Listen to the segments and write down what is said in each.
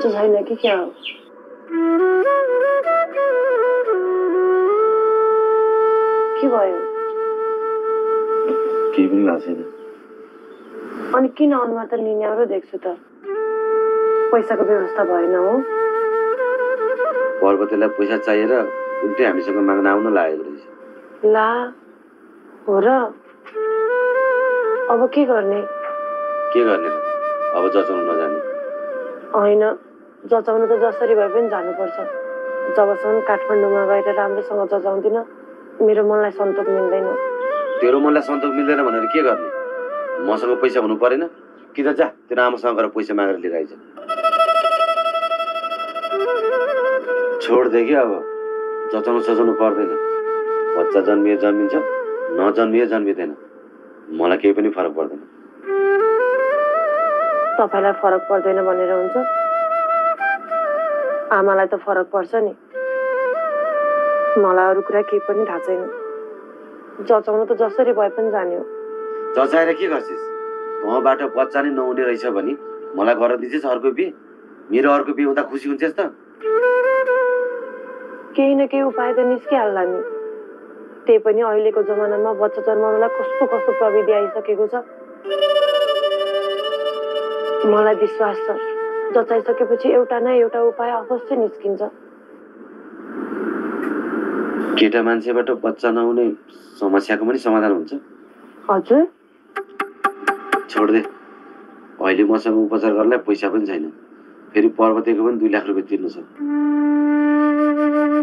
खाँचो छैन कि क्या हो? के भयो? केही पनि भएको छैन। अनि किन अनुहार त निन्याउरो देख्छु त? पैसाको व्यवस्था भएन हो? पर्वतलाई पैसा चाहिएर उल्टै हामीसँग माग्न आउन लागेको रहेछ। ला हो र? अब के गर्ने? के गर्ने र? अब जचाउन नजाने? होइन, जचाउन त जसरी भए पनि जानुपर्छ। जबसम्म काठमाडौँमा गएर राम्रोसँग जचाउँदिन मेरो मनलाई सन्तोक मिल्दैन। तेरो मनलाई सन्तोक मिल्दैन भनेर के गर्ने? मसँग पैसा हुनु परेन कि त जा तेरो आमासँग गएर पैसा मागेर लिएर आइज। छोड दे कि अब जचाउनु सचाउनु पर्दैन। बच्चा जन्मिए जन्मिन्छ, नजन्मिए जन्मिँदैन। मलाई केही पनि फरक पर्दैन। तपाईलाई फरक पर्दैन भनेर हुन्छ? आमालाई त फरक पर्छ नि। मलाई अरू कुरा केही पनि थाहा छैन। जचाउन त जसरी भए पनि जाने हो। जचाएर के गर्छिस्? तँबाट बच्चा नै नहुने रहेछ भने मलाई गर्न दिन्छस् अर्को बिहे? मेरो अर्को बिहे हुँदा खुसी हुन्छस् त? केही न केही उपाय त निस्किहाल्ला नि। त्यही पनि अहिलेको जमानामा बच्चा जन्माउनलाई कस्तो कस्तो प्रविधि आइसकेको छ। मलाई विश्वास छ जचाइसकेपछि एउटा न एउटा उपाय अवश्य निस्किन्छ। केटा मान्छेबाट बच्चा नहुने समस्याको पनि समाधान हुन्छ? हजुर? छोड दे। अहिले मसँग उपचार गर्नलाई पैसा पनि छैन। फेरि पर्वतेको पनि 2 लाख रुपियाँ तिर्नु छ।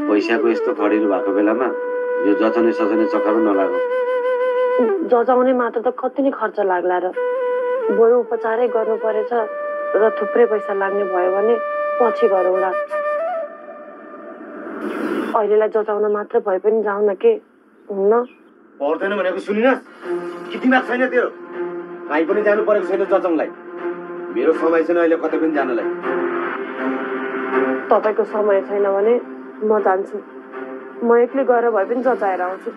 पैसाको यस्तो खडेरी भएको बेलामा यो जचाउने सचाउने चक्करमा नलागौ। जचाउने मात्र त कति नै खर्च लाग्ला र? बरु उपचारै गर्नु परेछ र थुप्रै पैसा लाग्ने भयो भने पछि गरौँला। अहिलेलाई जचाउन मात्र भए पनि जाउँ न के हुन्न? पर्दैन भनेको सुनिनस्? कि दिमाग छैन तेरो? कहीँ पनि जानु परेको छैन जचाउनलाई। मेरो समय छैन अहिले कतै पनि जानलाई। तपाईको समय छैन भने म जान्छु। म एक्लै गएर भए पनि जचाएर आउँछु।